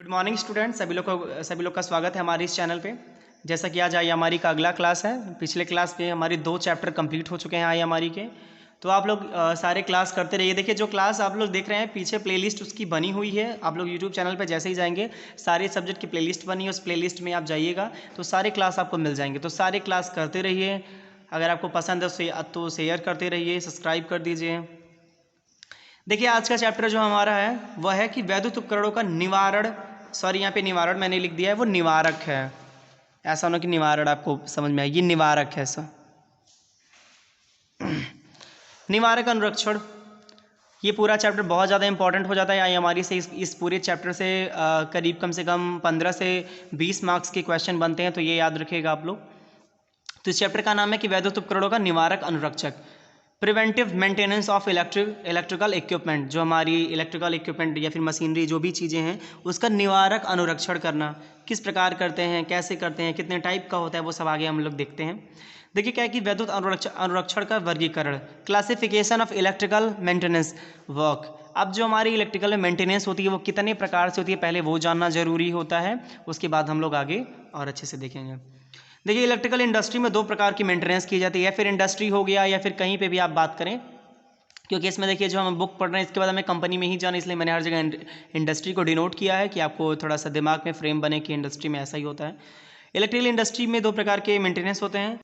Good morning student, सभी लोग का स्वागत है हमारे इस चैनल पे। जैसा कि आज आई हमारी का अगला क्लास है। पिछले क्लास में हमारी 2 चैप्टर कंप्लीट हो चुके हैं आई हमारी के। तो आप लोग सारे क्लास करते रहिए। देखिए जो क्लास आप लोग देख रहे हैं पीछे प्लेलिस्ट उसकी बनी हुई है। आप लोग यूट्यूब चैनल पे जैसे ही जाएंगे सारे सब्जेक्ट की प्लेलिस्ट बनी है, उस प्लेलिस्ट में आप जाइएगा तो सारे क्लास आपको मिल जाएंगे। तो सारे क्लास करते रहिए। अगर आपको पसंद है तो शेयर करते रहिए, सब्सक्राइब कर दीजिए। देखिए आज का चैप्टर जो हमारा है वह है कि वैद्युत उपकरणों का निवारण, सॉरी यहाँ पे निवारण मैंने लिख दिया है, वो निवारक है। ऐसा ना कि निवारण आपको समझ में आए, ये निवारक है ऐसा। निवारक अनुरक्षण, ये पूरा चैप्टर बहुत ज़्यादा इंपॉर्टेंट हो जाता है। हमारी से इस पूरे चैप्टर से करीब कम से कम 15 से 20 मार्क्स के क्वेश्चन बनते हैं, तो ये याद रखिएगा आप लोग। तो इस चैप्टर का नाम है कि वैद्युत उपकरणों का निवारक अनुरक्षक, preventive maintenance of electrical equipment. जो हमारी इलेक्ट्रिकल इक्विपमेंट या फिर मशीनरी जो भी चीज़ें हैं उसका निवारक अनुरक्षण करना, किस प्रकार करते हैं, कैसे करते हैं, कितने टाइप का होता है, वो सब आगे हम लोग देखते हैं। देखिए क्या है कि वैद्युत अनुरक्षण का वर्गीकरण, classification of electrical maintenance work. अब जो हमारी इलेक्ट्रिकल मेंटेनेंस होती है वो कितने प्रकार से होती है पहले वो जानना जरूरी होता है, उसके बाद हम लोग आगे और अच्छे से देखेंगे। देखिए इलेक्ट्रिकल इंडस्ट्री में 2 प्रकार की मेंटेनेंस की जाती है, या फिर इंडस्ट्री हो गया या फिर कहीं पे भी आप बात करें, क्योंकि इसमें देखिए जो हम बुक पढ़ रहे हैं इसके बाद हमें कंपनी में ही जाना, इसलिए मैंने हर जगह इंडस्ट्री को डिनोट किया है कि आपको थोड़ा सा दिमाग में फ्रेम बने कि इंडस्ट्री में ऐसा ही होता है। इलेक्ट्रिकल इंडस्ट्री में 2 प्रकार के मेंटेनेंस होते हैं।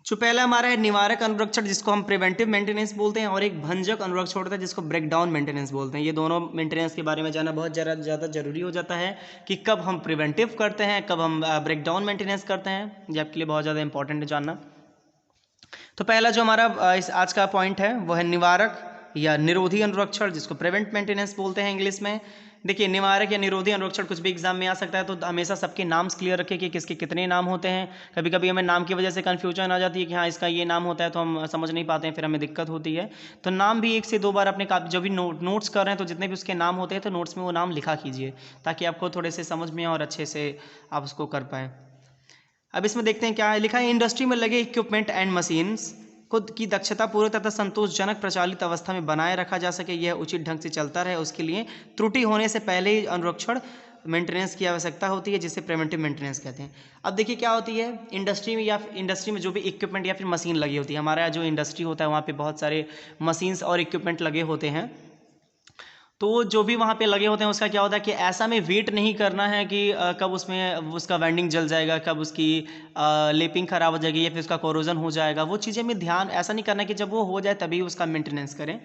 जो पहला हमारा है निवारक अनुरक्षण, जिसको हम प्रिवेंटिव मेंटेनेंस बोलते हैं, और एक भंजक अनुरक्षण होता है जिसको ब्रेकडाउन मेंटेनेंस बोलते हैं। ये दोनों मेंटेनेंस के बारे में जानना बहुत ज़्यादा जरूरी हो जाता है कि कब हम प्रिवेंटिव करते हैं, कब हम ब्रेकडाउन मेंटेनेंस करते हैं। ये आपके लिए बहुत ज़्यादा इंपॉर्टेंट है जानना। तो पहला जो हमारा इस आज का पॉइंट है वो है निवारक या निरोधी अनुरक्षण, जिसको प्रिवेंट मेंटेनेंस बोलते हैं इंग्लिश में। देखिए निवारक या निरोधी अनुरक्षण कुछ भी एग्जाम में आ सकता है, तो हमेशा सबके नाम्स क्लियर रखें कि किसके कितने नाम होते हैं। कभी कभी हमें नाम की वजह से कन्फ्यूजन आ जाती है कि हाँ इसका ये नाम होता है, तो हम समझ नहीं पाते हैं, फिर हमें दिक्कत होती है। तो नाम भी 1 से 2 बार अपने जब भी नोट्स कर रहे हैं तो जितने भी उसके नाम होते हैं तो नोट्स में वो नाम लिखा कीजिए, ताकि आपको थोड़े से समझ में और अच्छे से आप उसको कर पाएँ। अब इसमें देखते हैं क्या है लिखा है। इंडस्ट्री में लगे इक्विपमेंट एंड मशीन्स खुद की दक्षता पूर्वक तथा संतोषजनक प्रचालित अवस्था में बनाए रखा जा सके, यह उचित ढंग से चलता रहे, उसके लिए त्रुटि होने से पहले ही अनुरक्षण मेंटेनेंस की आवश्यकता होती है, जिसे प्रिवेंटिव मेंटेनेंस कहते हैं। अब देखिए क्या होती है इंडस्ट्री में, या इंडस्ट्री में जो भी इक्विपमेंट या फिर मशीन लगी होती है, हमारा जो इंडस्ट्री होता है वहाँ पे बहुत सारे मशीन्स और इक्विपमेंट लगे होते हैं। तो जो भी वहाँ पे लगे होते हैं उसका क्या होता है कि ऐसा में वेट नहीं करना है कि कब उसमें उसका वेंडिंग जल जाएगा, कब उसकी लेपिंग ख़राब हो जाएगी या फिर उसका कोरोजन हो जाएगा। वो चीज़ें में ध्यान ऐसा नहीं करना कि जब वो हो जाए तभी उसका मेंटेनेंस करें।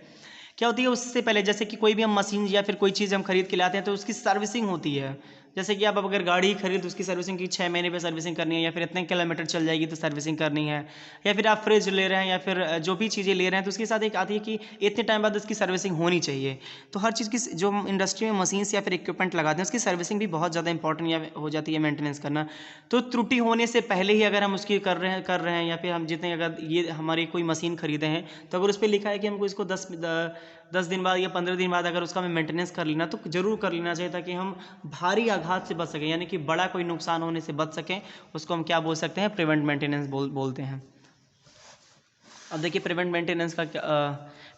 क्या होती है उससे पहले, जैसे कि कोई भी हम मशीन या फिर कोई चीज़ हम खरीद के लाते हैं तो उसकी सर्विसिंग होती है। जैसे कि आप अगर गाड़ी खरीद तो उसकी सर्विसिंग की 6 महीने पे सर्विसिंग करनी है, या फिर इतने किलोमीटर चल जाएगी तो सर्विसिंग करनी है। या फिर आप फ्रिज ले रहे हैं या फिर जो भी चीज़ें ले रहे हैं तो उसके साथ एक आती है कि इतने टाइम बाद उसकी सर्विसिंग होनी चाहिए। तो हर चीज़ की जो इंडस्ट्री में मशीन्स या फिर इक्विपमेंट लगाते हैं उसकी सर्विसिंग भी बहुत ज़्यादा इंपॉर्टेंट हो जाती है, मेंटेनेंस करना। तो त्रुटि होने से पहले ही अगर हम उसकी कर रहे हैं या फिर हम जितने अगर ये हमारी कोई मशीन खरीदे हैं तो अगर उस पर लिखा है कि हमको इसको 10 दिन बाद या 15 दिन बाद अगर उसका हमें मेंटेनेंस कर लेना तो जरूर कर लेना चाहिए, ताकि हम भारी आघात से बच सकें, यानी कि बड़ा कोई नुकसान होने से बच सकें। उसको हम क्या बोल सकते हैं, प्रिवेंट मेंटेनेंस बोलते हैं। अब देखिए प्रिवेंट मेंटेनेंस का क्या,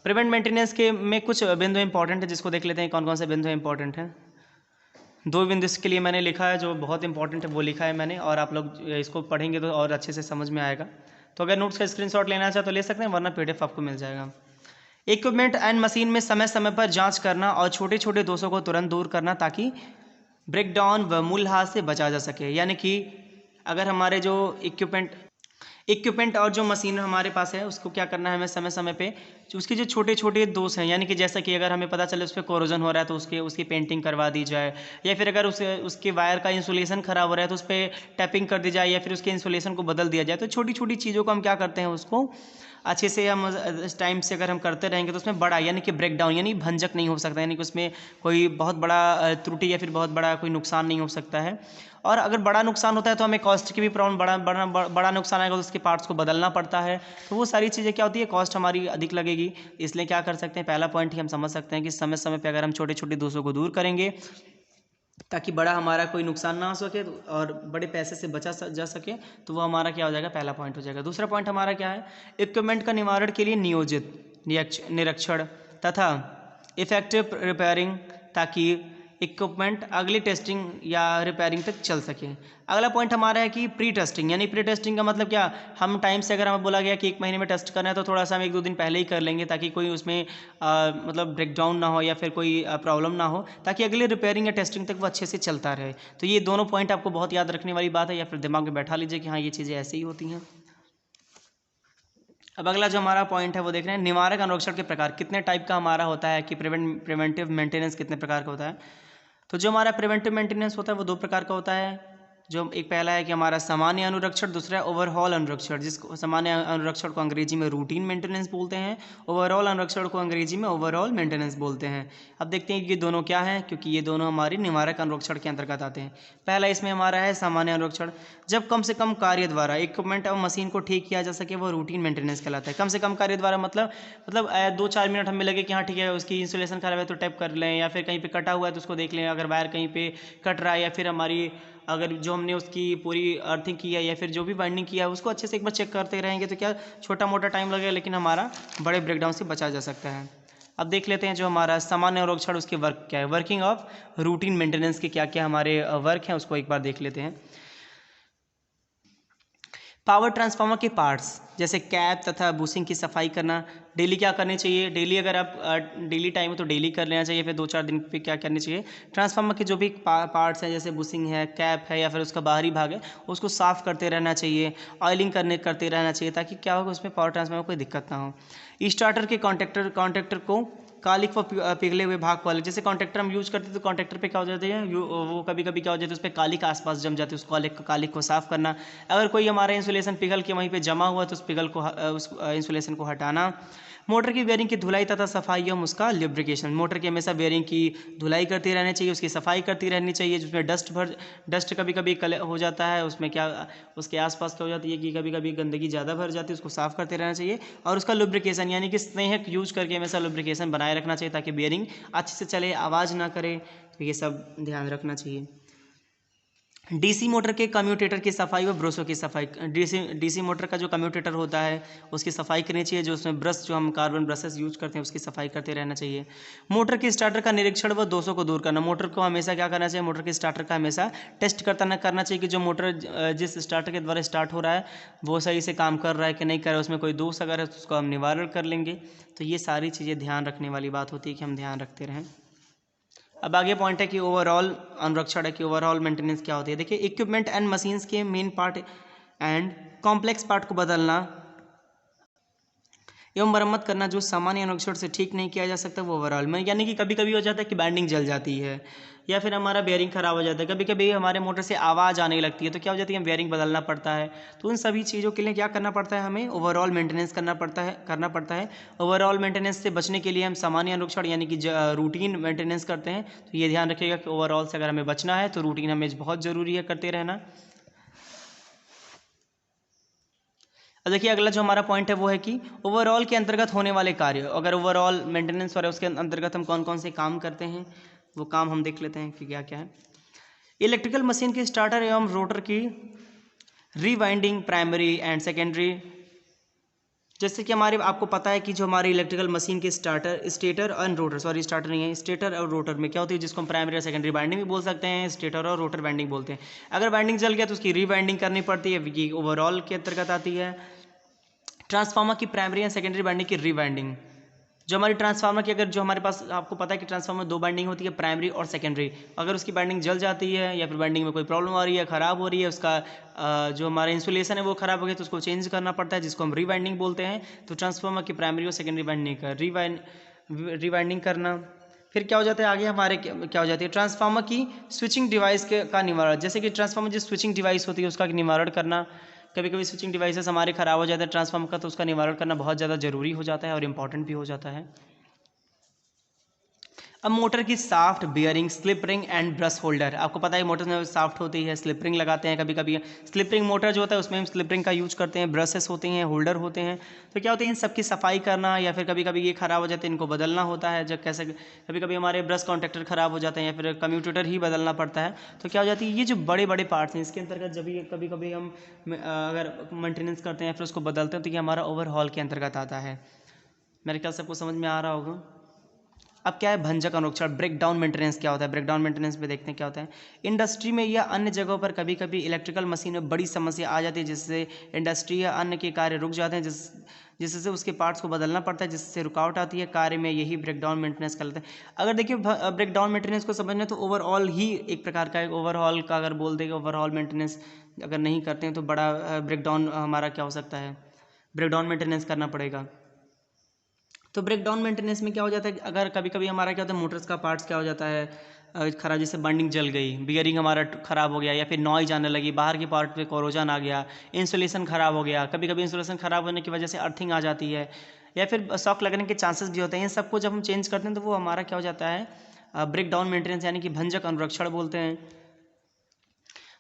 प्रिवेंट मेंटेनेंस के में कुछ बिंदु इंपॉर्टेंट है, जिसको देख लेते हैं कौन कौन से बिंदु इंपॉर्टेंट हैं। 2 बिंदु इसके लिए मैंने लिखा है जो बहुत इंपॉर्टेंट है, वो लिखा है मैंने, और आप लोग इसको पढ़ेंगे तो और अच्छे से समझ में आएगा। तो अगर नोट्स का स्क्रीनशॉट लेना चाहे तो ले सकते हैं, वरना PDF आपको मिल जाएगा। इक्विपमेंट एंड मशीन में समय समय पर जांच करना और छोटे छोटे दोषों को तुरंत दूर करना, ताकि ब्रेकडाउन व मूल्यह्रास से बचा जा सके। यानी कि अगर हमारे जो इक्विपमेंट और जो मशीन हमारे पास है उसको क्या करना है, हमें समय समय पे उसके जो छोटे छोटे दोष हैं, यानी कि जैसा कि अगर हमें पता चले उस पर कोरोजन हो रहा है तो उसकी पेंटिंग करवा दी जाए, या फिर अगर उसके वायर का इंसुलेशन खराब हो रहा है तो उस पर टैपिंग कर दी जाए, या फिर उसके इंसुलेशन को बदल दिया जाए। तो छोटी छोटी चीज़ों को हम क्या करते हैं, उसको अच्छे से हम इस टाइम से अगर हम करते रहेंगे तो उसमें बड़ा यानी कि ब्रेकडाउन यानी भंजक नहीं हो सकता, यानी कि उसमें कोई बहुत बड़ा त्रुटि या फिर बहुत बड़ा कोई नुकसान नहीं हो सकता है। और अगर बड़ा नुकसान होता है तो हमें कॉस्ट की भी प्रॉब्लम, बड़ा नुकसान आएगा तो उसके पार्ट्स को बदलना पड़ता है। तो वो सारी चीज़ें क्या होती है, कॉस्ट हमारी अधिक लगेगी। इसलिए क्या कर सकते हैं, पहला पॉइंट ही हम समझ सकते हैं कि समय समय पर अगर हम छोटे छोटे दोषों को दूर करेंगे ताकि बड़ा हमारा कोई नुकसान ना हो सके और बड़े पैसे से बचा जा सके, तो वो हमारा क्या हो जाएगा, पहला पॉइंट हो जाएगा। दूसरा पॉइंट हमारा क्या है, इक्विपमेंट का निवारण के लिए नियोजित निरीक्षण तथा इफेक्टिव रिपेयरिंग, ताकि इक्विपमेंट अगली टेस्टिंग या रिपेयरिंग तक चल सके। अगला पॉइंट हमारा है कि प्री टेस्टिंग, यानी प्री टेस्टिंग का मतलब क्या, हम टाइम से अगर हमें बोला गया कि 1 महीने में टेस्ट करना है तो थोड़ा सा हम 1-2 दिन पहले ही कर लेंगे ताकि कोई उसमें मतलब ब्रेकडाउन ना हो या फिर कोई प्रॉब्लम ना हो, ताकि अगले रिपेयरिंग या टेस्टिंग तक वो अच्छे से चलता रहे। तो ये दोनों पॉइंट आपको बहुत याद रखने वाली बात है, या फिर दिमाग में बैठा लीजिए कि हाँ ये चीज़ें ऐसे ही होती हैं। अब अगला जो हमारा पॉइंट है वो देख रहे हैं निवारक अनुरक्षण के प्रकार, कितने टाइप का हमारा होता है कि प्रिवेंटिव मेंटेनेंस कितने प्रकार का होता है। तो जो हमारा प्रिवेंटिव मेंटेनेंस होता है वो 2 प्रकार का होता है। जो एक पहला है कि हमारा सामान्य अनुरक्षण, दूसरा है ओवरऑल अनुरक्षण, जिसको सामान्य अनुरक्षण को अंग्रेजी में रूटीन मेंटेनेंस बोलते हैं, ओवरऑल अनुरक्षण को अंग्रेजी में ओवरऑल मेंटेनेंस बोलते हैं। अब देखते हैं कि ये दोनों क्या हैं, क्योंकि ये दोनों हमारी निवारक अनुरक्षण के अंतर्गत आते हैं। पहला इसमें हमारा है सामान्य अनुरक्षण, जब कम से कम कार्य द्वारा इक्विपमेंट और मशीन को ठीक किया जा सके वो रूटीन मेंटेनेंस कहलाता है। कम से कम कार्य द्वारा मतलब 2-4 मिनट हमें लगे कि हाँ ठीक है उसकी इंसुलेशन खराब है तो टैप कर लें, या फिर कहीं पे कटा हुआ है तो उसको देख लें, अगर वायर कहीं पे कट रहा है, या फिर हमारी अगर जो हमने उसकी पूरी अर्थिंग की है या फिर जो भी बाइंडिंग किया है उसको अच्छे से एक बार चेक करते रहेंगे तो क्या छोटा मोटा टाइम लगेगा लेकिन हमारा बड़े ब्रेकडाउन से बचा जा सकता है। अब देख लेते हैं जो हमारा सामान्य अनुरक्षण उसके वर्क क्या है, वर्किंग ऑफ रूटीन मेंटेनेंस के क्या क्या हमारे वर्क हैं उसको एक बार देख लेते हैं। पावर ट्रांसफार्मर के पार्ट्स जैसे कैप तथा बूसिंग की सफाई करना डेली क्या करनी चाहिए, डेली अगर आप डेली टाइम है तो डेली कर लेना चाहिए, फिर 2-4 दिन पे क्या करनी चाहिए, ट्रांसफार्मर के जो भी पार्ट्स हैं जैसे बूसिंग है, कैप है या फिर उसका बाहरी भाग है उसको साफ़ करते रहना चाहिए, ऑयलिंग करते रहना चाहिए ताकि क्या होगा उसमें पावर ट्रांसफार्मर कोई दिक्कत ना हो। स्टार्टर के कॉन्ट्रैक्टर को कालिक व पिघले हुए भाग वाले, जैसे कॉन्ट्रैक्टर हम यूज करते हैं तो कॉन्ट्रैक्टर पे क्या हो जाते हैं वो कभी कभी क्या हो जाता है उस पर कालिक आसपास जम जाती है, उस कालिक को साफ करना। अगर कोई हमारा इंसुलेशन पिघल के वहीं पे जमा हुआ तो उस इंसुलेशन को हटाना। मोटर की बेयरिंग की धुलाई तथा सफाई एवं उसका लिब्रिकेशन, मोटर की हमेशा बेयरिंग की धुलाई करती रहनी चाहिए, उसकी सफाई करती रहनी चाहिए, जिसमें डस्ट कभी कभी हो जाता है, उसमें क्या उसके आसपास क्या हो जाती है कि कभी कभी गंदगी ज़्यादा भर जाती है, उसको साफ़ करते रहना चाहिए। और उसका लुब्रिकेशन यानी कि स्नेहक यूज करके हमेशा लुब्रिकेशन बनाए रखना चाहिए ताकि बेयरिंग अच्छे से चले, आवाज़ ना करे, तो ये सब ध्यान रखना चाहिए। डीसी मोटर के कम्यूटेटर की सफाई व ब्रशों की सफाई, डीसी मोटर का जो कम्यूटेटर होता है उसकी सफाई करनी चाहिए, जो उसमें ब्रश जो हम कार्बन ब्रशेस यूज करते हैं उसकी सफाई करते रहना चाहिए। मोटर के स्टार्टर का निरीक्षण व दोषों को दूर करना, मोटर को हमेशा क्या करना चाहिए, मोटर के स्टार्टर का हमेशा टेस्ट करना चाहिए कि जो मोटर जिस स्टार्टर के द्वारा स्टार्ट हो रहा है वो सही से काम कर रहा है कि नहीं कर रहा है, उसमें कोई दोष अगर है तो उसको हम निवारण कर लेंगे। तो ये सारी चीज़ें ध्यान रखने वाली बात होती है कि हम ध्यान रखते रहें। अब आगे पॉइंट है कि ओवरऑल अनुरक्षण है कि ओवरऑल मेंटेनेंस क्या होती है। देखिए इक्विपमेंट एंड मशीन्स के main part and complex part को बदलना एवं मरम्मत करना जो सामान्य अनुरक्षण से ठीक नहीं किया जा सकता वो ओवरऑल में, यानी कि कभी कभी हो जाता है कि बैंडिंग जल जाती है या फिर हमारा बेयरिंग खराब हो जाता है, कभी कभी हमारे मोटर से आवाज़ आने लगती है तो क्या हो जाती है बेयरिंग बदलना पड़ता है। तो उन सभी चीज़ों के लिए क्या करना पड़ता है, हमें ओवरऑल मेंटेनेंस करना पड़ता है। ओवरऑल मेंटेनेंस से बचने के लिए हम सामान्य अनुरक्षण यानी कि रूटीन मेंटेनेंस करते हैं। तो ये ध्यान रखिएगा कि ओवरऑल से अगर हमें बचना है तो रूटीन हमें बहुत ज़रूरी है करते रहना। अब देखिए अगला जो हमारा पॉइंट है वो है कि ओवरऑल के अंतर्गत होने वाले कार्य, अगर ओवरऑल मेंटेनेंस हो रहा है उसके अंतर्गत हम कौन कौन से काम करते हैं वो काम हम देख लेते हैं कि क्या क्या है। इलेक्ट्रिकल मशीन के स्टार्टर एवं रोटर की रीवाइंडिंग प्राइमरी एंड सेकेंडरी, जैसे कि हमारे आपको पता है कि जो हमारी इलेक्ट्रिकल मशीन के स्टेटर और रोटर, सॉरी स्टार्टर नहीं है, स्टेटर और रोटर में क्या होती है जिसको हम प्राइमरी और सेकेंडरी बाइंडिंग भी बोल सकते हैं, स्टेटर और रोटर बाइंडिंग बोलते हैं। अगर बाइंडिंग जल गया तो उसकी रीवाइंडिंग करनी पड़ती है, ये ओवरऑल के अंतर्गत आती है। ट्रांसफार्मर की प्राइमरी एंड सेकेंडरी बाइंडिंग की रीवाइंडिंग, जो हमारी ट्रांसफार्मर की अगर जो हमारे पास आपको पता है कि ट्रांसफार्मर 2 बाइंडिंग होती है प्राइमरी और सेकेंडरी, अगर उसकी बाइंडिंग जल जाती है या फिर बाइंडिंग में कोई प्रॉब्लम आ रही है, ख़राब हो रही है, उसका जो हमारा इंसुलेशन है वो ख़राब हो गया तो उसको चेंज करना पड़ता है जिसको हम रीवाइंडिंग बोलते हैं। तो ट्रांसफार्मर की प्राइमरी और सेकेंडरी बाइंडिंग का रीवाइंडिंग करना। फिर क्या हो जाता है आगे हमारे क्या हो जाती है ट्रांसफार्मर की स्विचिंग डिवाइस का निवारण, जैसे कि ट्रांसफार्मर जो स्विचिंग डिवाइस होती है उसका निवारण करना। कभी कभी स्विचिंग डिवाइसेस हमारे ख़राब हो जाते हैं ट्रांसफार्मर का तो उसका निवारण करना बहुत ज़्यादा ज़रूरी हो जाता है और इम्पॉर्टेंट भी हो जाता है। अब मोटर की shaft bearing slip ring and brush holder, आपको पता है मोटर में साफ्ट होती है, स्लिप रिंग लगाते हैं, कभी कभी स्लिप रिंग मोटर जो होता है उसमें हम स्लिप रिंग का यूज करते हैं, ब्रशेस होते हैं, होल्डर होते हैं। तो क्या होता है इन सबकी सफाई करना या फिर कभी कभी ये खराब हो जाते हैं इनको बदलना होता है, जब कैसे कभी कभी हमारे ब्रश कॉन्ट्रैक्टर खराब हो जाते हैं या फिर कम्यूटेटर ही बदलना पड़ता है। तो क्या हो जाती है ये जो बड़े बड़े पार्ट्स हैं इसके अंतर्गत जब ये कभी कभी हम अगर मेंटेनेंस करते हैं फिर उसको बदलते हैं तो ये हमारा ओवरहॉल के अंतर्गत आता है। मेरे ख्याल से आपको समझ में आ रहा होगा। अब क्या है भंजक अनुरक्षण, ब्रेक डाउन मेंटेनेंस क्या होता है, ब्रेक डाउन मेंटेनेंस में देखते हैं क्या होता है। इंडस्ट्री में या अन्य जगहों पर कभी कभी इलेक्ट्रिकल मशीन में बड़ी समस्या आ जाती है, जिससे इंडस्ट्री या अन्य के कार्य रुक जाते हैं, जिससे उसके पार्ट्स को बदलना पड़ता है, जिससे रुकावट आती है कार्य में, यही ब्रेक डाउन मेंटेनेंस कहलाता है। अगर देखिए ब्रेक डाउन मेंटेनेंस को समझना तो ओवरऑल ही एक प्रकार का, एक ओवरऑल का अगर बोल देंगे ओवरऑल मेंटेनेंस अगर नहीं करते हैं तो बड़ा ब्रेक डाउन हमारा क्या हो सकता है, ब्रेक डाउन मेंटेनेंस करना पड़ेगा। तो ब्रेक डाउन मेंटेनेंस में क्या हो जाता है, अगर कभी कभी हमारा क्या होता है मोटर्स का पार्ट्स क्या हो जाता है खराब, जैसे बर्निंग जल गई, बियरिंग हमारा खराब हो गया, या फिर नॉइज आने लगी, बाहर के पार्ट पे कोरोजन आ गया, इंसुलेशन खराब हो गया, कभी कभी इंसुलेशन खराब होने की वजह से अर्थिंग आ जाती है, या फिर शॉक लगने के चांसेस भी होते हैं। इन सबको जब हम चेंज करते हैं तो वो हमारा क्या हो जाता है ब्रेक डाउन मेंटेनेंस, यानी कि भंजक अनुरक्षण बोलते हैं।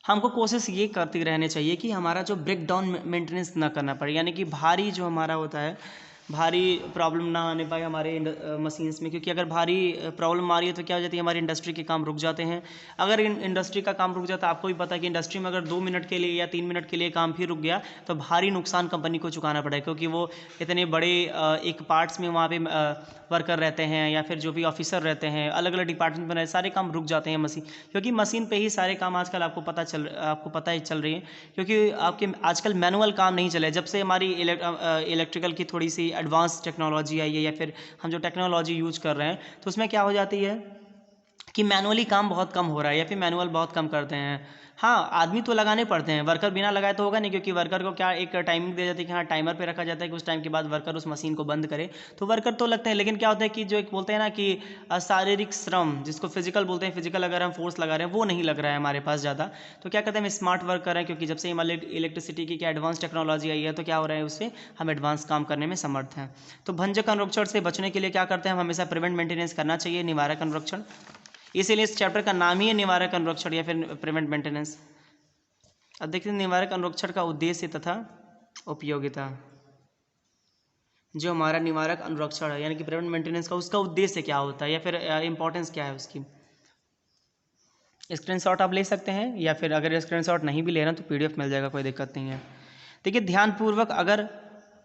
हमको कोशिश ये करते रहने चाहिए कि हमारा जो ब्रेक डाउन मेंटेनेंस ना करना पड़े, यानी कि भारी जो हमारा होता है भारी प्रॉब्लम ना आने पाए हमारे मशीन्स में, क्योंकि अगर भारी प्रॉब्लम आ रही है तो क्या हो जाती है हमारी इंडस्ट्री के काम रुक जाते हैं। अगर इंडस्ट्री का काम रुक जाता है, आपको भी पता है कि इंडस्ट्री में अगर 2 मिनट के लिए या 3 मिनट के लिए काम भी रुक गया तो भारी नुकसान कंपनी को चुकाना पड़ेगा, क्योंकि वो इतने बड़े एक पार्ट्स में वहाँ पे वर्कर रहते हैं या फिर जो भी ऑफिसर रहते हैं, अलग अलग डिपार्टमेंट में रहते, सारे काम रुक जाते हैं मशीन, क्योंकि मशीन पे ही सारे काम आजकल आपको पता ही चल रही है, क्योंकि आपके आजकल मैनुअल काम नहीं चले। जब से हमारी इलेक्ट्रिकल की थोड़ी सी एडवांस टेक्नोलॉजी आई है, या फिर हम जो टेक्नोलॉजी यूज कर रहे हैं तो उसमें क्या हो जाती है कि मैनुअली काम बहुत कम हो रहा है, या फिर मैनुअल बहुत कम करते हैं। हाँ, आदमी तो लगाने पड़ते हैं, वर्कर बिना लगाए तो होगा नहीं, क्योंकि वर्कर को क्या एक टाइमिंग दे जाती है कि हाँ टाइमर पे रखा जाता है कि उस टाइम के बाद वर्कर उस मशीन को बंद करे, तो वर्कर तो लगते हैं। लेकिन क्या होता है कि जो एक बोलते हैं ना कि शारीरिक श्रम जिसको फिजिकल बोलते हैं, फिजिकल अगर हम फोर्स लगा रहे हैं वो नहीं लग रहा है हमारे पास ज़्यादा, तो क्या कहते हैं हम स्मार्ट वर्क कर रहे हैं, क्योंकि जब से हमारे इलेक्ट्रिसिटी की क्या एडवांस टेक्नोलॉजी आई है तो क्या हो रहा है उससे हम एडवांस काम करने में समर्थ हैं। तो भंजक अनुरक्षण से बचने के लिए क्या करते हैं हम हमेशा प्रिवेंट मेंटेनेंस करना चाहिए, निवारक अनुरक्षण, इसीलिए इस चैप्टर का नाम ही है निवारक अनुरक्षण या फिर प्रिवेंट मेंटेनेंस। अब देखते हैं निवारक अनुरक्षण का उद्देश्य तथा उपयोगिता। जो हमारा निवारक अनुरक्षण है यानी कि प्रिवेंट मेंटेनेंस का, उसका उद्देश्य क्या होता है या फिर इंपॉर्टेंस क्या है उसकी। स्क्रीनशॉट आप ले सकते हैं, या फिर अगर स्क्रीनशॉट नहीं भी लेना तो PDF मिल जाएगा, कोई दिक्कत नहीं है। देखिए ध्यानपूर्वक अगर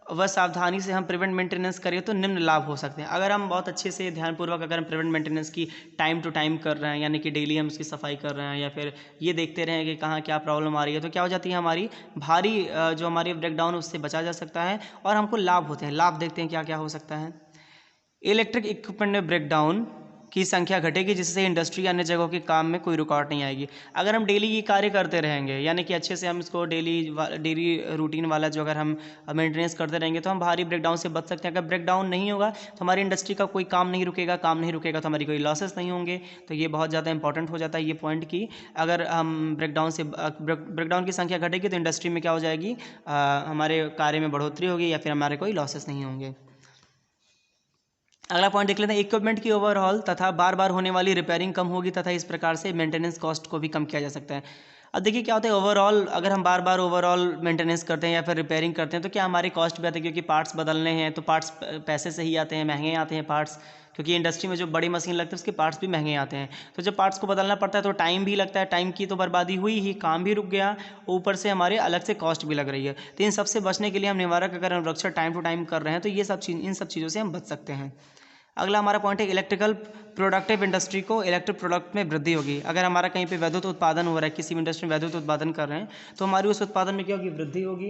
वह सावधानी से हम प्रिवेंट मेंटेनेंस करें तो निम्न लाभ हो सकते हैं। अगर हम बहुत अच्छे से ध्यानपूर्वक अगर हम प्रिवेंट मेंटेनेंस की टाइम टू टाइम कर रहे हैं, यानी कि डेली हम उसकी सफाई कर रहे हैं, या फिर ये देखते रहें कि कहाँ क्या प्रॉब्लम आ रही है, तो क्या हो जाती है हमारी भारी जो हमारी ब्रेकडाउन उससे बचा जा सकता है, और हमको लाभ होते हैं। लाभ देखते हैं क्या क्या हो सकता है। इलेक्ट्रिक इक्विपमेंट में ब्रेकडाउन की संख्या घटेगी, जिससे इंडस्ट्री अन्य जगहों के काम में कोई रुकावट नहीं आएगी। अगर हम डेली ये कार्य करते रहेंगे, यानी कि अच्छे से हम इसको डेली रूटीन वाला जो अगर हम मेंटेनेंस करते रहेंगे तो हम भारी ब्रेकडाउन से बच सकते हैं। अगर ब्रेकडाउन नहीं होगा तो हमारी इंडस्ट्री का कोई काम नहीं रुकेगा, काम नहीं रुकेगा तो हमारी कोई लॉसेस नहीं होंगे। तो ये बहुत ज़्यादा इंपॉर्टेंट हो जाता है ये पॉइंट कि अगर हम ब्रेकडाउन की संख्या घटेगी तो इंडस्ट्री में क्या हो जाएगी, हमारे कार्य में बढ़ोतरी होगी, या फिर हमारे कोई लॉसेस नहीं होंगे। अगला पॉइंट देख लेते हैं, इक्विपमेंट की ओवरऑल तथा बार बार होने वाली रिपेयरिंग कम होगी, तथा इस प्रकार से मेंटेनेंस कॉस्ट को भी कम किया जा सकता है। अब देखिए क्या होता है ओवरऑल, अगर हम बार बार ओवरऑल मेंटेनेंस करते हैं या फिर रिपेयरिंग करते हैं तो क्या हमारे कॉस्ट भी आते हैं, क्योंकि पार्ट्स बदलने हैं तो पार्ट्स पैसे से ही आते हैं, महंगे आते हैं पार्ट्स, क्योंकि इंडस्ट्री में जो बड़ी मशीन लगती है उसके पार्ट्स भी महंगे आते हैं। तो जब पार्ट्स को बदलना पड़ता है तो टाइम भी लगता है, टाइम की तो बर्बादी हुई ही, काम भी रुक गया, ऊपर से हमारे अलग से कॉस्ट भी लग रही है। तो इन सबसे बचने के लिए हम निवारक अगर अनुरक्षण टाइम टू टाइम कर रहे हैं तो ये सब इन सब चीज़ों से हम बच सकते हैं। अगला हमारा पॉइंट है इलेक्ट्रिकल प्रोडक्टिव इंडस्ट्री को इलेक्ट्रिक प्रोडक्ट में वृद्धि होगी। अगर हमारा कहीं पे वैद्युत उत्पादन हो रहा है, किसी भी इंडस्ट्री में वैद्युत उत्पादन कर रहे हैं तो हमारी उस उत्पादन में क्या होगी, वृद्धि होगी।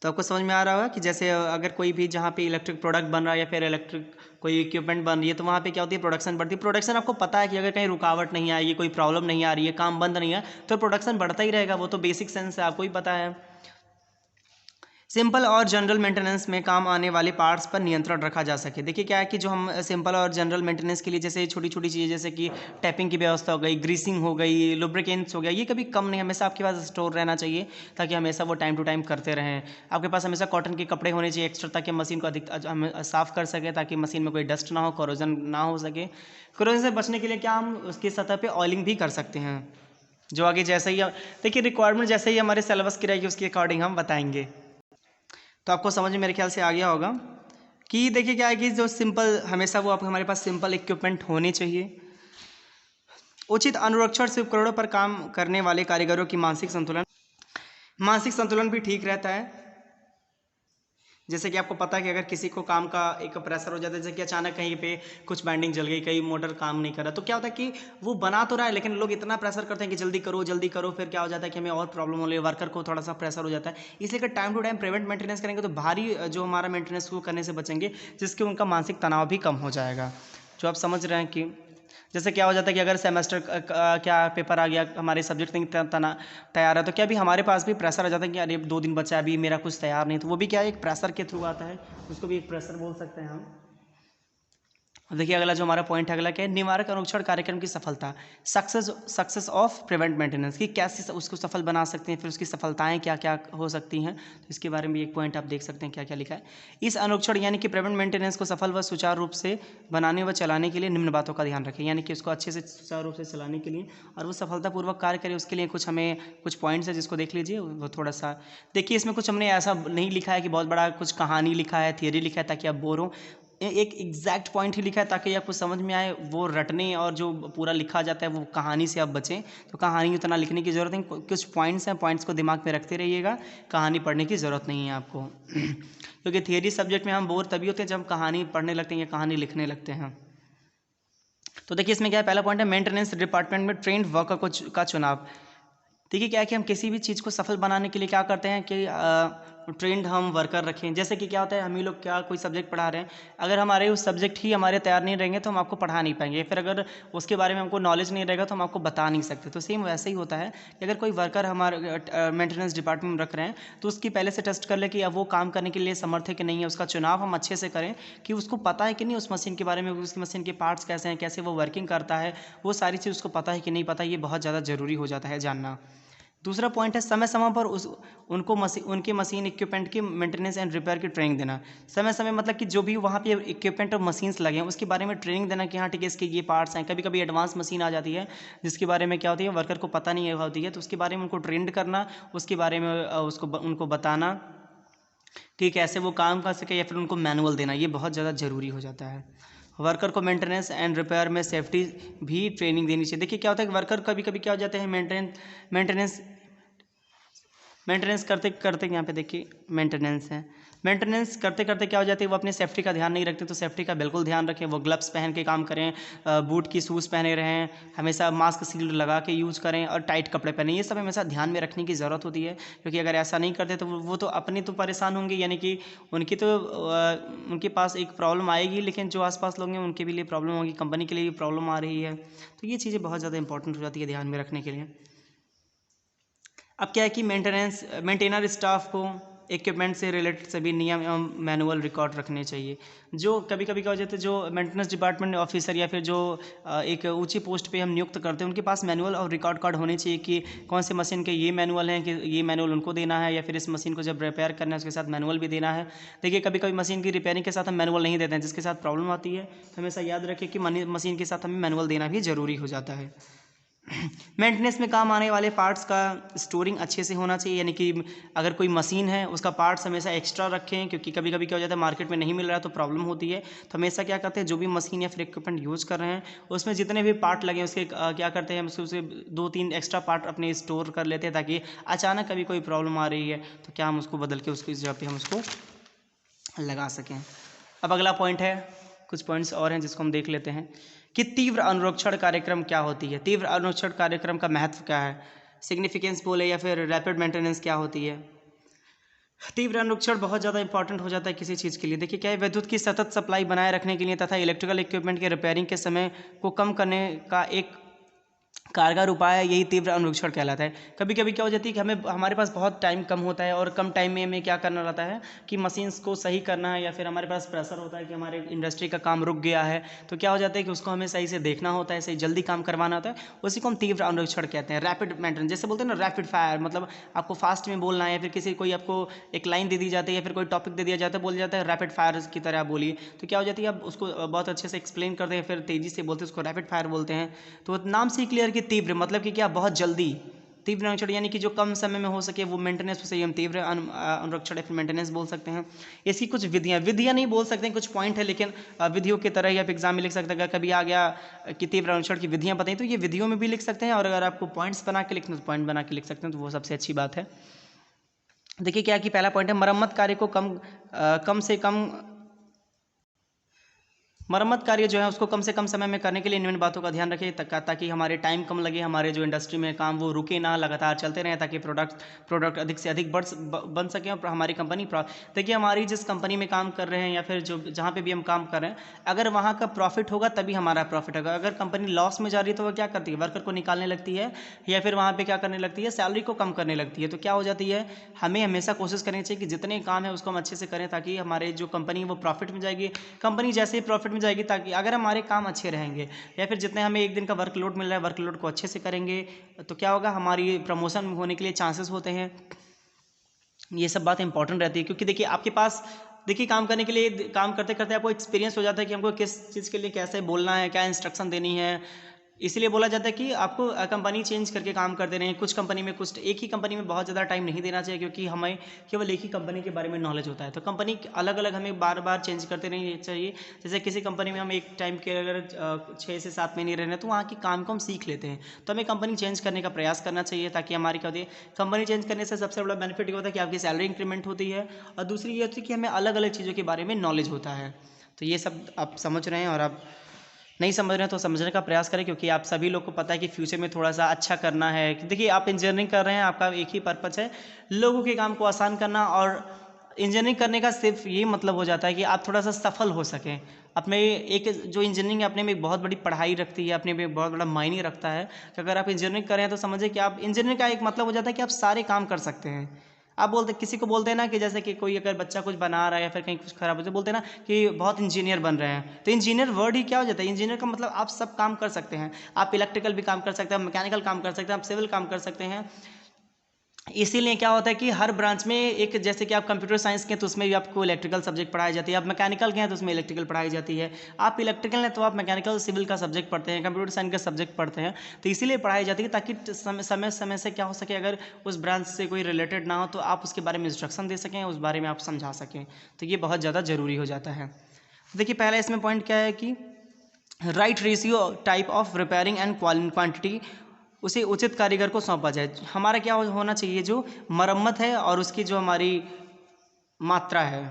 तो आपको समझ में आ रहा होगा कि जैसे अगर कोई भी जहाँ पे इलेक्ट्रिक प्रोडक्ट बन रहा है या फिर इलेक्ट्रिक कोई इक्विपमेंट बन रही है तो वहाँ पे क्या होती है, प्रोडक्शन बढ़ती है। प्रोडक्शन आपको पता है कि अगर कहीं रुकावट नहीं आएगी, कोई प्रॉब्लम नहीं आ रही है, काम बंद नहीं है, तो प्रोडक्शन बढ़ता ही रहेगा, वो तो बेसिक सेंस है, आपको ही पता है। सिंपल और जनरल मेंटेनेंस में काम आने वाले पार्ट्स पर नियंत्रण रखा जा सके। देखिए क्या है कि जो हम सिंपल और जनरल मेंटेनेंस के लिए जैसे छोटी छोटी चीज़ें जैसे कि टैपिंग की व्यवस्था हो गई, ग्रीसिंग हो गई, लुब्रिकेंट्स हो गया, ये कभी कम नहीं, हमेशा आपके पास स्टोर रहना चाहिए ताकि हमेशा वो टाइम टू टाइम करते रहें। आपके पास हमेशा कॉटन के कपड़े होने चाहिए एक्स्ट्रा, ताकि मशीन को अधिक हम साफ़ कर सकें, ताकि मशीन में कोई डस्ट ना हो, कोरोजन ना हो सके। कोरोजन से बचने के लिए क्या हम उसकी सतह पर ऑयलिंग भी कर सकते हैं, जो आगे जैसे ही देखिए रिक्वायरमेंट जैसे ही हमारे सिलेबस की रहेगी उसके अकॉर्डिंग हम बताएंगे। तो आपको समझ में मेरे ख्याल से आ गया होगा कि देखिए क्या है कि जो सिंपल हमेशा वो आपको हमारे पास सिंपल इक्विपमेंट होने चाहिए। उचित अनुरक्षण से उपकरणों पर काम करने वाले कारीगरों की मानसिक संतुलन भी ठीक रहता है। जैसे कि आपको पता है कि अगर किसी को काम का एक प्रेशर हो जाता है, जैसे कि अचानक कहीं पे कुछ बाइंडिंग जल गई, कहीं मोटर काम नहीं कर रहा, तो क्या होता है कि वो बना तो रहा है लेकिन लोग इतना प्रेशर करते हैं कि जल्दी करो, फिर क्या हो जाता है कि हमें और प्रॉब्लम हो रही है, वर्कर को थोड़ा सा प्रेशर हो जाता है। इसलिए अगर time to time prevent maintenance करेंगे तो भारी जो हमारा मेंटेनेंस को करने से बचेंगे, जिसके उनका मानसिक तनाव भी कम हो जाएगा। जो आप समझ रहे हैं कि जैसे क्या हो जाता है कि अगर सेमेस्टर क्या पेपर आ गया, हमारे सब्जेक्ट नहीं तैयार है, तो क्या भी हमारे पास भी प्रेशर आ जाता है कि अरे 2 दिन बचा है, अभी मेरा कुछ तैयार नहीं, तो वो भी क्या एक प्रेशर के थ्रू आता है, उसको भी एक प्रेशर बोल सकते हैं हम। देखिए अगला जो हमारा पॉइंट है, अगला क्या है, निवारक अनुक्षण कार्यक्रम की सफलता, सक्सेस ऑफ प्रिवेंट मेंटेनेंस, कि कैसे उसको सफल बना सकते हैं, फिर उसकी सफलताएं क्या क्या हो सकती हैं, तो इसके बारे में एक पॉइंट आप देख सकते हैं क्या क्या लिखा है। इस अनुक्षण यानी कि प्रिवेंट मेंटेनेंस को सफल व सुचारू रूप से बनाने व चलाने के लिए निम्न बातों का ध्यान रखें, यानी कि उसको अच्छे से सुचारू रूप से चलाने के लिए और वो सफलतापूर्वक कार्य करे, उसके लिए कुछ हमें कुछ पॉइंट्स है जिसको देख लीजिए। वो थोड़ा सा देखिए, इसमें कुछ हमने ऐसा नहीं लिखा है कि बहुत बड़ा कुछ कहानी लिखा है, थियरी लिखा है ताकि आप बोर हो, एक एग्जैक्ट पॉइंट ही लिखा है ताकि आपको समझ में आए, वो रटने और जो पूरा लिखा जाता है वो कहानी से आप बचें, तो कहानी उतना लिखने की ज़रूरत नहीं, कुछ पॉइंट्स हैं, पॉइंट्स को दिमाग में रखते रहिएगा, कहानी पढ़ने की ज़रूरत नहीं है आपको क्योंकि थियरी सब्जेक्ट में हम बोर तभी होते हैं जब हम कहानी पढ़ने लगते हैं या कहानी लिखने लगते हैं। तो देखिए इसमें क्या है, पहला पॉइंट है मेंटेनेंस डिपार्टमेंट में ट्रेंड वर्कर का चुनाव। देखिए क्या है कि हम किसी भी चीज़ को सफल बनाने के लिए क्या करते हैं कि ट्रेंड हम वर्कर रखें। जैसे कि क्या होता है, हम ही लोग क्या कोई सब्जेक्ट पढ़ा रहे हैं, अगर हमारे उस सब्जेक्ट ही हमारे तैयार नहीं रहेंगे तो हम आपको पढ़ा नहीं पाएंगे, फिर अगर उसके बारे में हमको नॉलेज नहीं रहेगा तो हम आपको बता नहीं सकते। तो सेम वैसे ही होता है कि अगर कोई वर्कर हमारे मेंटेनेंस डिपार्टमेंट में रख रहे हैं तो उसकी पहले से टेस्ट कर ले कि अब वो काम करने के लिए समर्थ है कि नहीं है, उसका चुनाव हम अच्छे से करें कि उसको पता है कि नहीं उस मशीन के बारे में, उसकी मशीन के पार्ट्स कैसे हैं, कैसे वो वर्किंग करता है, वो सारी चीज़ उसको पता है कि नहीं पता, ये बहुत ज़्यादा ज़रूरी हो जाता है जानना। दूसरा पॉइंट है समय समय पर उनके मशीन इक्विपमेंट की मेंटेनेंस एंड रिपेयर की ट्रेनिंग देना। समय समय मतलब कि जो भी वहाँ पे इक्विपमेंट और मशीन्स लगे हैं उसके बारे में ट्रेनिंग देना कि हाँ ठीक है इसके ये पार्ट्स हैं। कभी कभी एडवांस मशीन आ जाती है जिसके बारे में क्या होती है वर्कर को पता नहीं होती है, तो उसके बारे में उनको ट्रेंड करना, उसके बारे में उनको बताना कि कैसे वो काम कर सके, या फिर उनको मैनुअल देना, ये बहुत ज़्यादा ज़रूरी हो जाता है। वर्कर को मेंटेनेंस एंड रिपेयर में सेफ्टी भी ट्रेनिंग देनी चाहिए। देखिए क्या होता है कि वर्कर कभी कभी क्या हो जाते हैं मेंटेनेंस करते करते, यहाँ पे देखिए मेंटेनेंस करते करते क्या हो जाती है, वो अपनी सेफ्टी का ध्यान नहीं रखते, तो सेफ्टी का बिल्कुल ध्यान रखें, वो ग्लव्स पहन के काम करें, बूट की शूज़ पहने रहें, हमेशा मास्क शील्ड लगा के यूज़ करें और टाइट कपड़े पहनें, ये सब हमेशा ध्यान में रखने की ज़रूरत होती है। क्योंकि अगर ऐसा नहीं करते तो वो तो अपने तो परेशान होंगे, यानी कि उनके पास एक प्रॉब्लम आएगी, लेकिन जो आसपास लोग हैं उनके भी लिए प्रॉब्लम होगी, कंपनी के लिए भी प्रॉब्लम आ रही है, तो ये चीज़ें बहुत ज़्यादा इंपॉर्टेंट हो जाती है ध्यान में रखने के लिए। अब क्या है कि मेंटेनर स्टाफ को इक्विपमेंट से रिलेटेड सभी नियम एवं मैनुअल रिकॉर्ड रखने चाहिए। जो कभी कभी क्या हो जाता है, जो मेंटेनेंस डिपार्टमेंट ऑफिसर या फिर जो एक ऊंची पोस्ट पे हम नियुक्त करते हैं उनके पास मैनुअल और रिकॉर्ड कार्ड होने चाहिए कि कौन से मशीन के ये मैनुअल हैं, कि ये मैनुअल उनको देना है, या फिर इस मशीन को जब रिपेयर करना है उसके साथ मैनुअल भी देना है। देखिए कभी कभी मशीन की रिपेयरिंग के साथ हम मैनुअल नहीं देते हैं, जिसके साथ प्रॉब्लम आती है, तो हमेशा याद रखें कि मशीन के साथ हमें मैनुअल देना भी ज़रूरी हो जाता है। मेंटेनेंस में काम आने वाले पार्ट्स का स्टोरिंग अच्छे से होना चाहिए, यानी कि अगर कोई मशीन है उसका पार्ट्स हमेशा एक्स्ट्रा रखें, क्योंकि कभी कभी क्या हो जाता है मार्केट में नहीं मिल रहा है तो प्रॉब्लम होती है। तो हमेशा क्या करते हैं, जो भी मशीन या फिर इक्विपमेंट यूज़ कर रहे हैं उसमें जितने भी पार्ट लगे उसके क्या करते हैं, हम उससे 2-3 एक्स्ट्रा पार्ट अपने स्टोर कर लेते हैं, ताकि अचानक कभी कोई प्रॉब्लम आ रही है तो क्या हम उसको बदल के उसकी जगह पे हम उसको लगा सकें। अब अगला पॉइंट है, कुछ पॉइंट्स और हैं जिसको हम देख लेते हैं कि तीव्र अनुरक्षण कार्यक्रम क्या होती है। तीव्र अनुरक्षण कार्यक्रम का महत्व क्या है, सिग्निफिकेंस बोले या फिर रैपिड मेंटेनेंस क्या होती है। तीव्र अनुरक्षण बहुत ज़्यादा इंपॉर्टेंट हो जाता है किसी चीज़ के लिए। देखिए क्या है, विद्युत की सतत सप्लाई बनाए रखने के लिए तथा इलेक्ट्रिकल इक्विपमेंट के रिपेयरिंग के समय को कम करने का एक कारगर उपाय है, यही तीव्र अनुरक्षण कहलाता है। कभी कभी क्या हो जाती है कि हमारे पास बहुत टाइम कम होता है और कम टाइम में हमें क्या करना रहता है कि मशीन्स को सही करना है, या फिर हमारे पास प्रेशर होता है कि हमारे इंडस्ट्री का काम रुक गया है, तो क्या हो जाता है कि उसको हमें सही से देखना होता है, सही जल्दी काम करवाना होता है, उसी को हम तीव्र अनुरक्षण कहते हैं। रैपिड मेंटेनेंस जैसे बोलते हैं ना, रैपिड फायर, मतलब आपको फास्ट में बोलना है, या फिर कोई आपको एक लाइन दे दी जाती है या फिर कोई टॉपिक दे दिया जाता है, बोल जाता है रैपिड फायर की तरह बोलिए, तो क्या हो जाती है आप उसको बहुत अच्छे से एक्सप्लेन करते हैं, फिर तेज़ी से बोलते हैं, उसको रैपिड फायर बोलते हैं। तो नाम से ही क्लियर कि तीव्र मतलब कि क्या, बहुत जल्दी। तीव्र अनुरक्षण यानी कि जो कम समय में हो सके वो मेंटेनेंस, उसे हम तीव्र अनुरक्षण या फिर मेंटेनेंस बोल सकते हैं। इसकी कुछ विधियां नहीं बोल सकते हैं, कुछ पॉइंट है, लेकिन विधियों की तरह ही आप एग्जाम में लिख सकते हैं। अगर कभी आ गया कि तीव्र अनुरक्षण की विधियां बताई तो ये विधियों में भी लिख सकते हैं, और अगर आपको पॉइंट्स बना के लिखना तो पॉइंट बना के लिख सकते हैं, तो वो सबसे अच्छी बात है। देखिए क्या कि पहला पॉइंट है मरम्मत कार्य को कम से कम मरम्मत कार्य जो है उसको कम से कम समय में करने के लिए इन बातों का ध्यान रखें ताकि हमारे टाइम कम लगे, हमारे जो इंडस्ट्री में काम वो रुके ना, लगातार चलते रहें ताकि प्रोडक्ट अधिक से अधिक बन सकें और हमारी कंपनी देखिए हमारी जिस कंपनी में काम कर रहे हैं या फिर जो जहाँ पे भी हम काम कर रहे हैं, अगर वहाँ का प्रॉफिट होगा तभी हमारा प्रॉफिट होगा। अगर कंपनी लॉस में जा रही है तो वह क्या करती है, वर्कर को निकालने लगती है या फिर वहाँ पर क्या करने लगती है, सैलरी को कम करने लगती है। तो क्या हो जाती है, हमें हमेशा कोशिश करनी चाहिए कि जितने काम है उसको हम अच्छे से करें ताकि हमारे जो कंपनी है वो प्रॉफिट में जाएगी। कंपनी जैसे ही प्रॉफिट में जाएगी, ताकि अगर हमारे काम अच्छे रहेंगे या फिर जितने हमें एक दिन का वर्कलोड मिल रहा है वर्कलोड को अच्छे से करेंगे तो क्या होगा, हमारी प्रमोशन होने के लिए चांसेस होते हैं। ये सब बात इंपॉर्टेंट रहती है क्योंकि देखिए आपके पास काम करने के लिए काम करते करते आपको एक्सपीरियंस हो जाता है कि हमको किस चीज़ के लिए कैसे बोलना है, क्या इंस्ट्रक्शन देनी है। इसलिए बोला जाता है कि आपको कंपनी चेंज करके काम करते रहें। कुछ कंपनी में कुछ एक ही कंपनी में बहुत ज़्यादा टाइम नहीं देना चाहिए क्योंकि हमें केवल एक ही कंपनी के बारे में नॉलेज होता है। तो कंपनी अलग अलग हमें बार बार चेंज करते रहना चाहिए। जैसे किसी कंपनी में हम एक टाइम के अगर 6 से 7 महीने रहना तो वहाँ के काम को हम सीख लेते हैं, तो हमें कंपनी चेंज करने का प्रयास करना चाहिए ताकि हमारी क्या होती है, कंपनी चेंज करने से सबसे बड़ा बेनिफिट ये होता है कि आपकी सैलरी इंक्रीमेंट होती है और दूसरी ये होती है कि हमें अलग अलग चीज़ों के बारे में नॉलेज होता है। तो ये सब आप समझ रहे हैं और आप नहीं समझ रहे हैं तो समझने का प्रयास करें क्योंकि आप सभी लोग को पता है कि फ्यूचर में थोड़ा सा अच्छा करना है। देखिए आप इंजीनियरिंग कर रहे हैं, आपका एक ही पर्पस है लोगों के काम को आसान करना, और इंजीनियरिंग करने का सिर्फ ये मतलब हो जाता है कि आप थोड़ा सा सफल हो सकें अपने। एक जो इंजीनियरिंग अपने में एक बहुत बड़ी पढ़ाई रखती है, अपने में एक बहुत बड़ा मायने रखता है कि अगर आप इंजीनियरिंग करें तो समझिए कि आप इंजीनियरिंग का एक मतलब हो जाता है कि आप सारे काम कर सकते हैं। आप बोलते किसी को बोलते हैं ना कि जैसे कि कोई अगर बच्चा कुछ बना रहा है या फिर कहीं कुछ खराब हो तो बोलते हैं ना कि बहुत इंजीनियर बन रहे हैं। तो इंजीनियर वर्ड ही क्या हो जाता है, इंजीनियर का मतलब आप सब काम कर सकते हैं। आप इलेक्ट्रिकल भी काम कर सकते हैं, मैकेनिकल काम कर सकते हैं, आप सिविल काम कर सकते हैं। इसीलिए क्या होता है कि हर ब्रांच में एक, जैसे कि आप कंप्यूटर साइंस के हैं तो उसमें भी आपको इलेक्ट्रिकल सब्जेक्ट पढ़ाई जाती है, आप मैकेनिकल के हैं तो उसमें इलेक्ट्रिकल पढ़ाई जाती है, आप इलेक्ट्रिकल हैं तो आप मैकेनिकल सिविल का सब्जेक्ट पढ़ते हैं, कंप्यूटर साइंस का सब्जेक्ट पढ़ते हैं। तो इसीलिए पढ़ाई जाती है ताकि समय समय से क्या हो सके, अगर उस ब्रांच से कोई रिलेटेड ना हो तो आप उसके बारे में इंस्ट्रक्शन दे सकें, उस बारे में आप समझा सकें। तो ये बहुत ज़्यादा ज़रूरी हो जाता है। देखिए पहला इसमें पॉइंट क्या है कि right ratio type of repairing and quantity उसे उचित कारीगर को सौंपा जाए। हमारा क्या होना चाहिए, जो मरम्मत है और उसकी जो हमारी मात्रा है,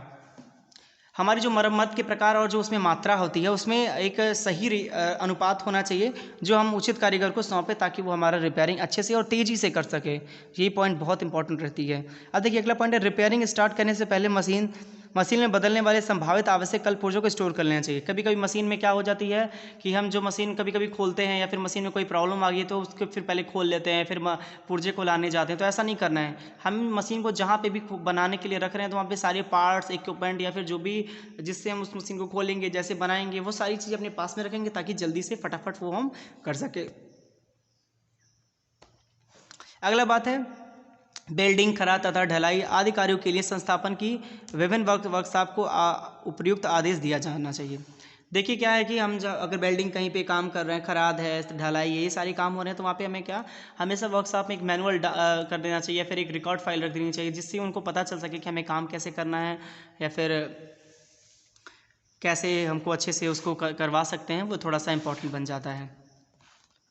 हमारी जो मरम्मत के प्रकार और जो उसमें मात्रा होती है उसमें एक सही अनुपात होना चाहिए जो हम उचित कारीगर को सौंपे ताकि वो हमारा रिपेयरिंग अच्छे से और तेज़ी से कर सके। ये पॉइंट बहुत इंपॉर्टेंट रहती है। अब देखिए अगला पॉइंट है रिपेयरिंग स्टार्ट करने से पहले मशीन में बदलने वाले संभावित आवश्यक कल पुर्जों को स्टोर कर लेना चाहिए। कभी कभी मशीन में क्या हो जाती है कि हम जो मशीन कभी कभी खोलते हैं या फिर मशीन में कोई प्रॉब्लम आ गई तो उसको फिर पहले खोल लेते हैं, फिर पुर्जे को लाने जाते हैं। तो ऐसा नहीं करना है, हम मशीन को जहाँ पे भी बनाने के लिए रख रहे हैं तो वहाँ पे सारे पार्ट्स, इक्विपमेंट या फिर जो भी जिससे हम उस मशीन को खोलेंगे, जैसे बनाएंगे, वो सारी चीज़ अपने पास में रखेंगे ताकि जल्दी से फटाफट वो हम कर सके। अगला बात है बेल्डिंग, खरा तथा ढलाई आदि कार्यों के लिए संस्थापन की विभिन्न वर्कशॉप को उपयुक्त आदेश दिया जाना चाहिए। देखिए क्या है कि हम अगर बेल्डिंग कहीं पे काम कर रहे हैं, खराद है, ढलाई, ये सारे काम हो रहे हैं तो वहाँ पे हमें क्या हमेशा वर्कशॉप में एक मैनुअल कर देना चाहिए या फिर एक रिकॉर्ड फाइल रख देनी चाहिए जिससे उनको पता चल सके कि हमें काम कैसे करना है या फिर कैसे हमको अच्छे से उसको करवा सकते हैं। वो थोड़ा सा इंपॉर्टेंट बन जाता है।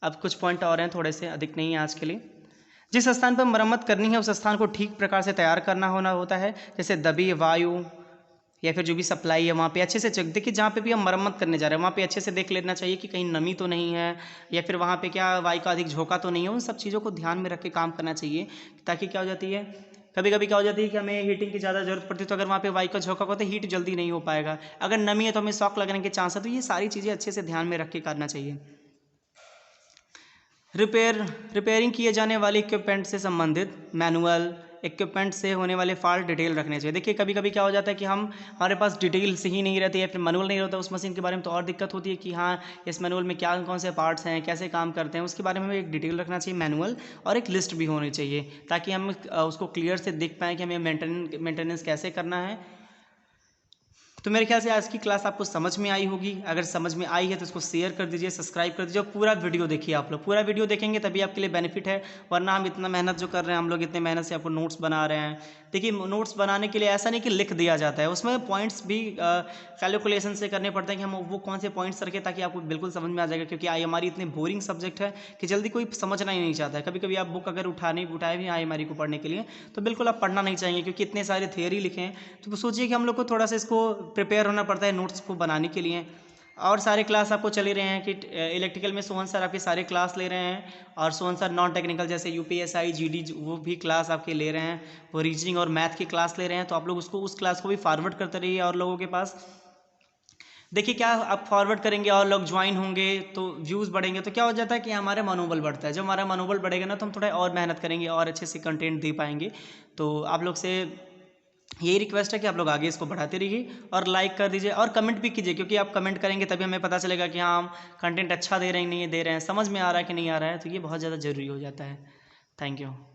अब कुछ पॉइंट और हैं, थोड़े से अधिक नहीं है आज के लिए। जिस स्थान पर मरम्मत करनी है उस स्थान को ठीक प्रकार से तैयार करना होता है, जैसे दबी, वायु या फिर जो भी सप्लाई है वहाँ पे अच्छे से चेक। देखिए जहाँ पे भी हम मरम्मत करने जा रहे हैं वहाँ पे अच्छे से देख लेना चाहिए कि कहीं नमी तो नहीं है या फिर वहाँ पे क्या वायु का अधिक झोंका तो नहीं है। उन सब चीज़ों को ध्यान में रख के काम करना चाहिए ताकि क्या हो जाती है, कभी कभी क्या हो जाती है कि हमें हीटिंग की ज़्यादा जरूरत पड़ती है तो अगर वहाँ पे वायु का झोंका होता है हीट जल्दी नहीं हो पाएगा। अगर नमी है तो हमें शॉक लगने के चांस है। तो ये सारी चीज़ें अच्छे से ध्यान में रख के करना चाहिए। रिपेयरिंग किए जाने वाले इक्विपमेंट से संबंधित मैनुअल, इक्विपमेंट से होने वाले फॉल्ट डिटेल रखने चाहिए। देखिए कभी कभी क्या हो जाता है कि हमारे पास डिटेल्स ही नहीं रहती है, फिर मैनुअल नहीं रहता उस मशीन के बारे में, तो और दिक्कत होती है कि हाँ इस मैनुअल में क्या कौन से पार्ट्स हैं, कैसे काम करते हैं, उसके बारे में हमें एक डिटेल रखना चाहिए मैनुअल, और एक लिस्ट भी होनी चाहिए ताकि हम उसको क्लियर से देख पाएँ कि हमें मेंटेनेंस कैसे करना है। तो मेरे ख्याल से आज की क्लास आपको समझ में आई होगी। अगर समझ में आई है तो इसको शेयर कर दीजिए, सब्सक्राइब कर दीजिए और पूरा वीडियो देखिए। आप लोग पूरा वीडियो देखेंगे तभी आपके लिए बेनिफिट है, वरना हम इतना मेहनत जो कर रहे हैं, हम लोग इतने मेहनत से आपको नोट्स बना रहे हैं। देखिए नोट्स बनाने के लिए ऐसा नहीं कि लिख दिया जाता है, उसमें पॉइंट्स भी कैलकुलेशन से करने पड़ते हैं कि हम वो कौन से पॉइंट्स रखें ताकि आपको बिल्कुल समझ में आ जाएगा। क्योंकि हमारी इतनी बोरिंग सब्जेक्ट है कि जल्दी कोई समझना ही नहीं चाहता है। कभी कभी आप बुक अगर उठाए भी हमारी को पढ़ने के लिए तो बिल्कुल आप पढ़ना नहीं चाहेंगे, क्योंकि इतने सारे थियरी लिखे हैं। तो सोचिए कि हम लोग को थोड़ा सा इसको प्रिपेयर होना पड़ता है नोट्स को बनाने के लिए। और सारे क्लास आपको चल ही रहे हैं कि इलेक्ट्रिकल में सोहन सर आपके सारे क्लास ले रहे हैं, और सोहन सर नॉन टेक्निकल जैसे यूपीएसआई जीडी वो भी क्लास आपके ले रहे हैं, वो रीजनिंग और मैथ की क्लास ले रहे हैं। तो आप लोग उसको उस क्लास को भी फॉरवर्ड करते रहिए और लोगों के पास। देखिए क्या आप फॉरवर्ड करेंगे और लोग ज्वाइन होंगे तो व्यूज़ बढ़ेंगे, तो क्या हो जाता है कि हमारा मनोबल बढ़ता है। जब हमारा मनोबल बढ़ेगा ना तो हम थोड़ा और मेहनत करेंगे और अच्छे से कंटेंट दे पाएंगे। तो आप लोग से यही रिक्वेस्ट है कि आप लोग आगे इसको बढ़ाते रहिए और लाइक कर दीजिए और कमेंट भी कीजिए, क्योंकि आप कमेंट करेंगे तभी हमें पता चलेगा कि हाँ हम कंटेंट अच्छा दे रहे हैं नहीं दे रहे हैं, समझ में आ रहा है कि नहीं आ रहा है। तो ये बहुत ज़्यादा ज़रूरी हो जाता है। Thank you.